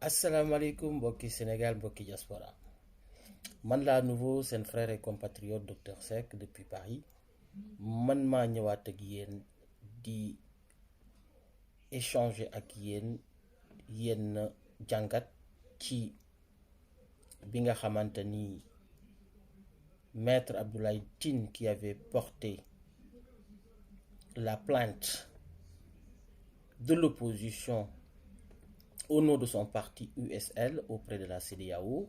asalaamaaleykum mbokki Sénégal mbokki diaspora man la nouveau seen frère et compatriote Docteur Seck depuis Paris man maa ñëwaat ak yéen di échanger ak yenn jàngat ci bi nga xamante ni maître Abdoulaye Tine qui avait porté la plainte de l'opposition au nom de son parti USL auprès de la CEDEAO.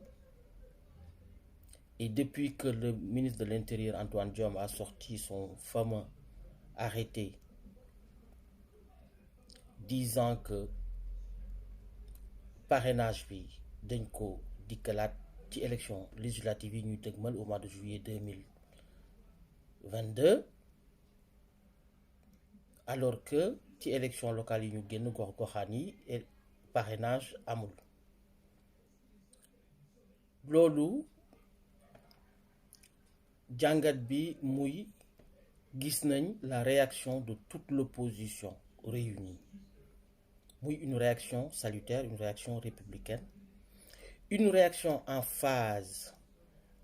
Et depuis que le ministre de l'Intérieur Antoine Diome a sorti son fameux arrêté disant que parrainage bi dañ ko dikkalaat ci élection législative yi ñuy dëgmal au mois de juillet 2022 alors que ci élection locale yi ñu génn gox-goxaan yi parrainage amul loolu jàngat bi muy gis nañ la réaction de toute l'opposition réunie muy une réaction salutaire, une réaction républicaine, une réaction en phase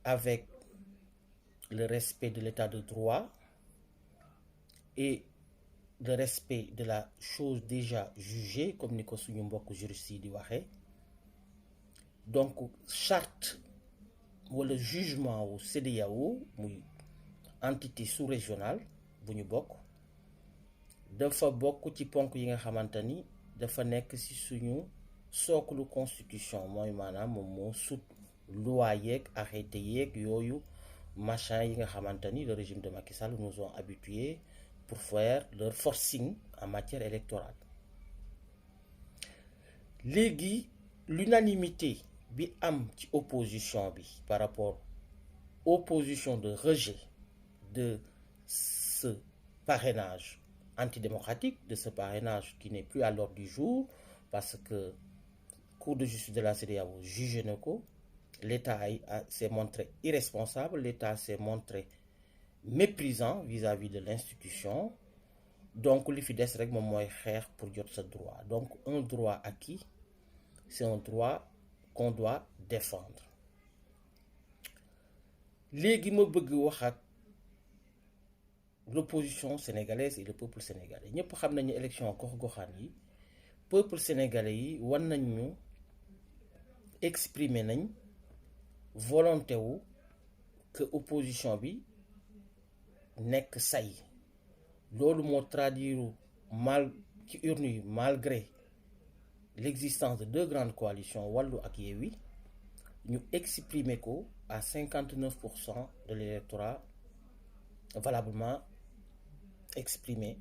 avec le respect de l'état de droit et le respect de la chose déjà jugée comme ni ko suñu mbokk juriste yi di waxee. Donc charte wala jugement wu CEDEAO muy entité sous-régionale bu ñu bokk dafa bokk ci ponk yi nga xamante ni dafa nekk ci suñu sooklu constitution mooy maanaam moom moo sut loi yeeg arrêté yeeg yooyu machin yi nga xamante ni le régime de Macky Sall nous ont habitués pour faire leur forcing en matière électorale. Léegi l'unanimité bi am ci opposition bi par rapport aux positions de rejet de ce parrainage antidémocratique, de ce parrainage qui n'est plus à l'ordre du jour parce que Cour de justice de la CEDEAO jugé na ko, l'État s'est montré irresponsable, l'État s'est montré méprisant vis-à-vis de l'institution. Donc li fi des rek moom mooy xeex pour jot sa droit. Donc un droit acquis, c'est un droit qu'on doit défendre. Léegi ma bëgg wax ak l'opposition sénégalaise et le peuple sénégalais. Ñëpp xam nañu élection gox-goxaan yi peuple sénégalais yi wan nañ ñu exprimer nañ volonté wu que opposition bi nekk say. Loolu moo traduire mal ci urne yi malgré l'existence de deux grandes coalitions Wallu ak Yewwi ñu exprimer ko à 59% de l'électorat valablement exprimé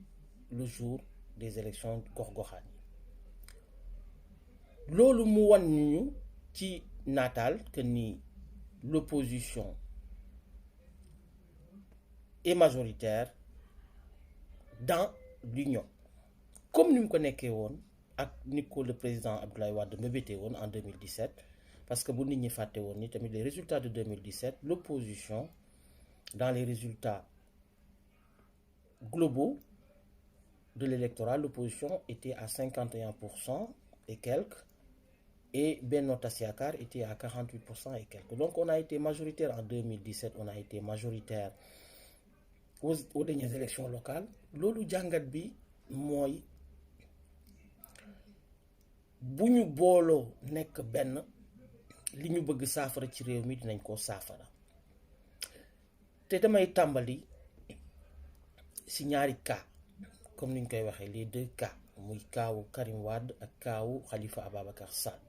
le jour des élections gox-goxaan yi. Loolu mu wan ñu ci nataal que ni l'opposition est majoritaire dans l'union comme ni mu ko nekkee woon ak ni ko le président Abdoulaye Wade mébétee woon en 2017 parce que bu nit ñi fàtte woon ni tamit les résultats de 2017 l'opposition dans les résultats globaux de l'électorat l'opposition était à 51% et quelques et Benno Tass Yakar était à 48% et quelques. Donc on a été majoritaire en 2017, on a été majoritaire aux dernières élections locales. Loolu jàngat bi mooy bu ñu booloo nekk benn li ñu bëgg saafara ci réew mi dinañ ko saafara. Te damay tàmbali ci ñaari cas comme ni ñu koy waxee les deux cas muy kaawu Karim Wade ak kaawu Khalifa Ababacar Sall.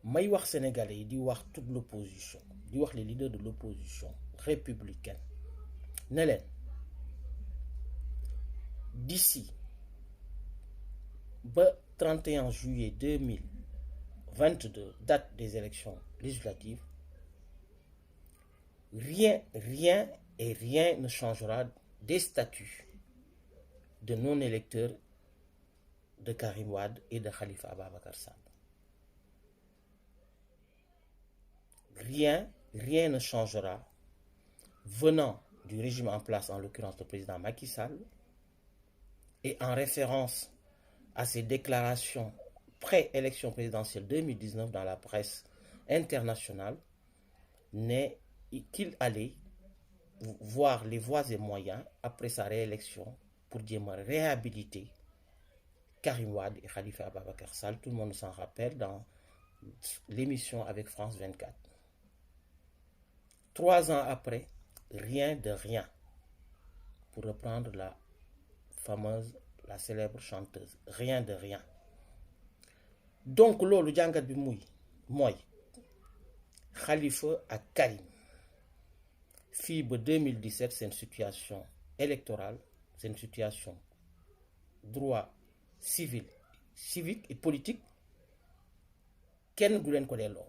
May wax sénégalais yi di wax toute l'opposition di wax les leaders de l'opposition républicaine ne leen d'ici ba 31 juillet 2022 date des élections législatives rien ne changera des statuts de non-électeurs de Karim Wade et de Khalifa Ababacar Sall. Rien ne changera venant du régime en place, en l'occurrence le président Macky Sall, et en référence à ses déclarations pré-élection présidentielle 2019 dans la presse internationale qu'il allait voir les voies et moyens après sa réélection pour dire réhabiliter Karim Wade et Khalifa Ababacar Sall. Tout le monde s'en rappelle dans l'émission avec France 24. 3 ans après, rien de rien, pour reprendre la célèbre chanteuse. Rien de rien. Donc loolu jàngat bi mooy Khalifa ak Karim fii ba 2017 c'est une situation électorale, c'est une situation droit civil, civique et politique kenn du leen ko delloo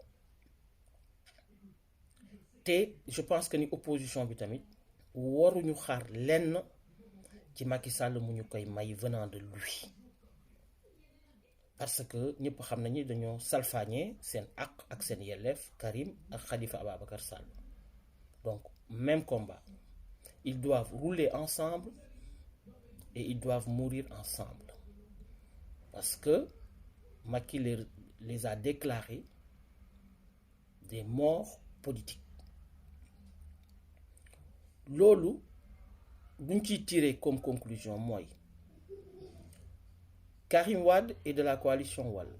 te je pense que ni opposition bi tamit waruñu xaar lenn ci Macky Sall mu ñu koy may venant de lui parce que ñëpp xam nañu dañoo salfaañee seen àq ak seen yelleef Karim ak Khalifa Ababacar Sall. Donc même combat, ils doivent rouler ensemble et ils doivent mourir ensemble parce que Macky les a déclarés des morts politiques. Loolu duñ ciy tirer comme conclusion mooy Karim Wade est de la coalition Wallu,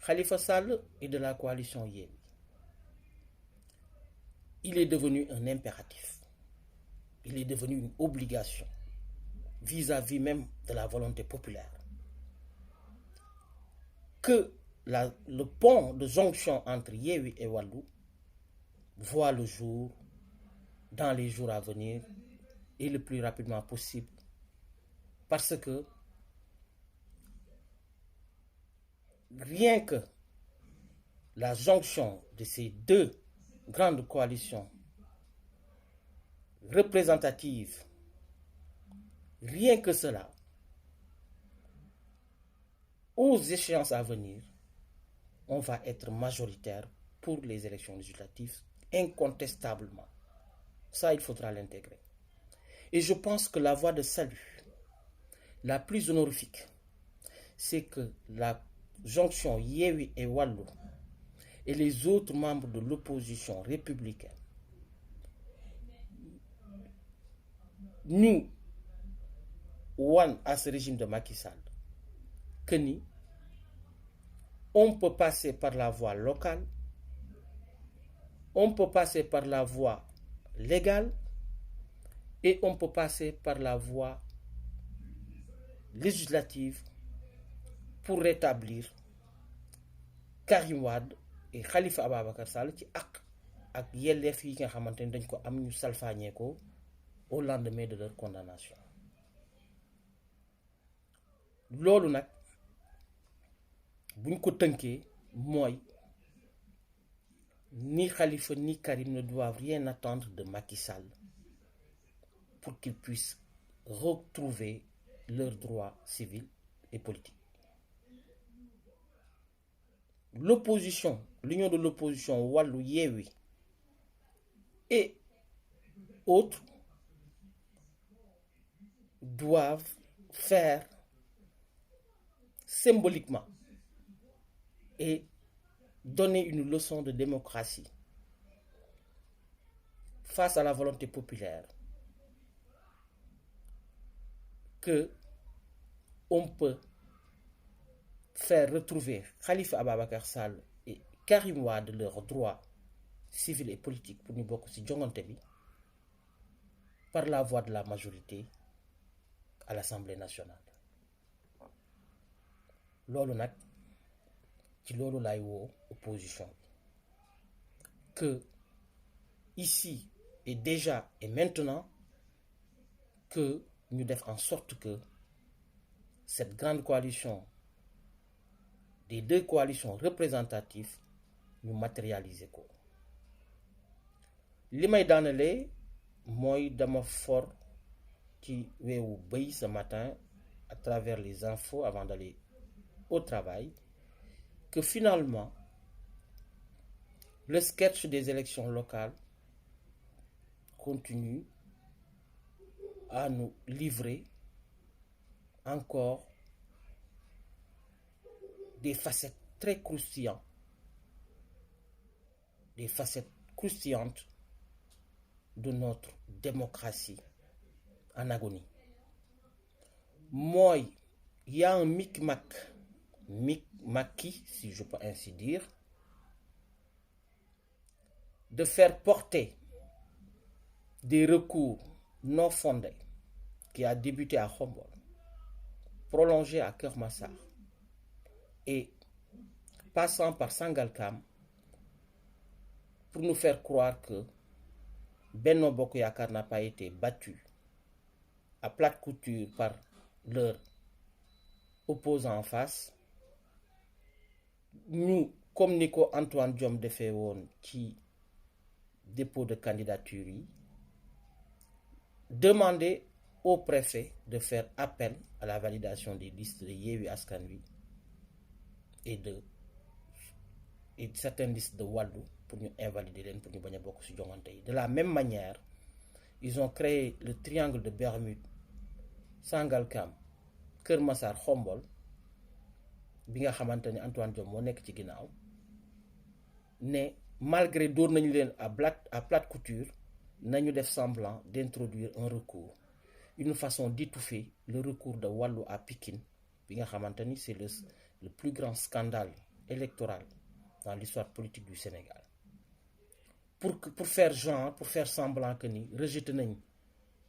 Khalifa Sall est de la coalition Yewwi. Il est devenu un impératif, il est devenu une obligation vis-à-vis même de la volonté populaire que le pont de jonction entre Yewwi et Wallu voit le jour dans les jours à venir et le plus rapidement possible parce que rien que la jonction de ces deux grandes coalitions représentatives, rien que cela, aux échéances à venir, on va être majoritaire pour les élections législatives, incontestablement. Ça, il faudra l'intégrer. Et je pense que la voie de salut, la plus honorifique, c'est que la jonction Yewwi et Wallu et les autres membres de l'opposition républicaine nous wan à ce régime de Macky Sall que ni on peut passer par la voie locale, on peut passer par la voie légale et on peut passer par la voie législative pour rétablir Karim Wade et Khalifa Ababacar Sall ci ak yelleef yi nga xamante ni dañ ko am ñu salfaañee ko au lendemain de leur condamnation. Loolu nag buñ ko tënkee mooy ni Khalifa ni Karim ne doivent rien attendre de Macky Sall pour qu'ils puissent retrouver leurs droits civils et politiques. L'opposition, l'union de l'opposition Wallu, Yewwi et autres doivent faire symboliquement et donner une leçon de démocratie face à la volonté populaire que on peut faire retrouver Khalifa Ababacar Sall et Karim Wade leurs droits civils et politiques pour ñu bokk ci joŋante bi par la voie de la majorité à l'Assemblée nationale. Loolu nag ci loolu lay woo opposition que ici et déjà et maintenant que ñu def en sorte que cette grande coalition des deux coalitions représentatives ñu matérialiser ko. Li may daanalee mooy dama for ci weewu bëy ce matin à travers les infos avant d'aller au travail que finalement le sketch des élections locales continue à nous livrer encore des facettes très croustillantes, des facettes croustillantes de notre démocratie en agonie. Moi, il y a un micmac, si je peux ainsi dire, de faire porter des recours non fondés qui a débuté à Khombol, prolongé à Keur Massar et passant par Sangalkam pour nous faire croire que Benno Bokk Yakaar n'a pas été battu à plate couture par leur opposant en face. Nous, comme ni ko Antoine Diome defee woon ci dépôt de candidature yi, demander au préfet de faire appel à la validation des listes de Yewwi Askan Wi et certaines listes de Wallu pour ñu invalider leen, pour ñu bañ a bokk ci joŋante yi. De la même manière, ils ont créé le triangle de Bermude, Sangalkam, Keur Massar, Khombol, bi nga xamante ni Antoine Diome moo nekk ci ginnaaw, ne malgré dóor nañu leen à plate couture, nañu def semblant d'introduire un recours, une façon d'étouffer le recours de Wallu à Pikine, bi nga xamante ni c'est le plus grand scandale électoral dans l'histoire politique du Sénégal. Pour faire semblant que ni rejeté nañ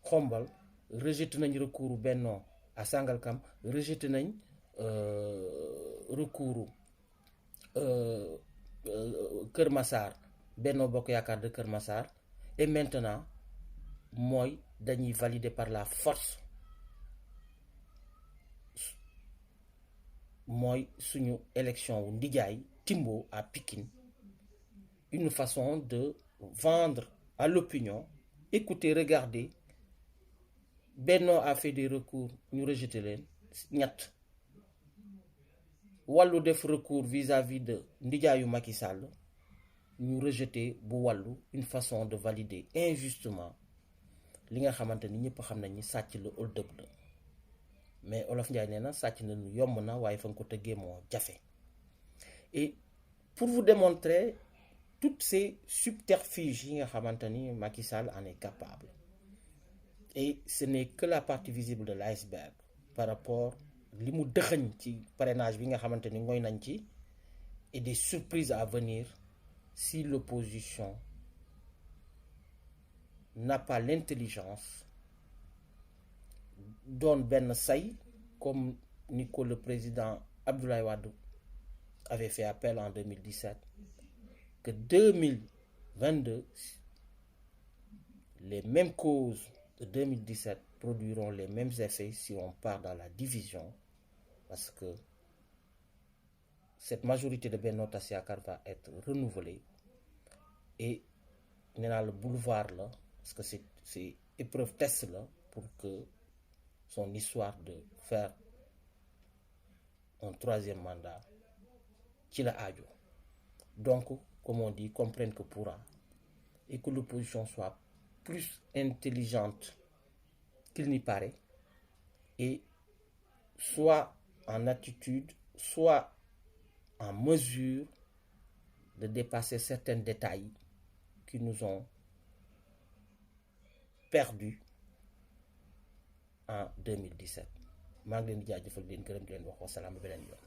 Khombol, rejeté nañ recours Benno à Sangalkam, rejeté nañ recours Keur Massar, Benno Bokk Yakaar de Keur Massar, et maintenant mooy dañuy valider par la force mooy suñu élection wu ndijaay Timbo à Pikine, une façon de vendre à l'opinion. Écoutez, regardez, Benno a fait des recours, ñu rejeté leen ñett. Wallu def recours vis-à-vis de ndijaayu Macky Sall, ñu rejeté bu Wallu, une façon de valider injustement li nga xamante ni ñëpp xam nañ ni sàcc la hold up la. Mais Olof Njaay nee na sàcc na lu yomb na waaye fa nga ko tëggee moo jafe. Et pour vous démontrer toutes ces subterfuges yi nga xamante ni Macky Sall en est capable, et ce n'est que la partie visible de l'iceberg par rapport li mu dëxëñ ci parrainage bi nga xamante ni ngoy nañ ci, et des surprises à venir si l'opposition n'a pas l'intelligence doon benn say comme ni ko le président Abdoulaye Wade avait fait appel en 2017, que 2022 les mêmes causes de 2017 produiront les mêmes effets si on part dans la division, parce que cette majorité de Benno Tass Yaakaar va être renouvelée. Et nee naa le boulevard là, parce que c'est épreuve test là pour que son histoire de faire un troisième mandat ci la aajo. Donc, comme on dit, comprenne que pourra, et que l'opposition soit plus intelligente qu'il n'y paraît, et soit en attitude, soit en mesure de dépasser certains détails qui nous ont perdus en 2017. maa ngi leen di jaajëfal di leen gërëm di leen wax wasalaam ba beneen yoon.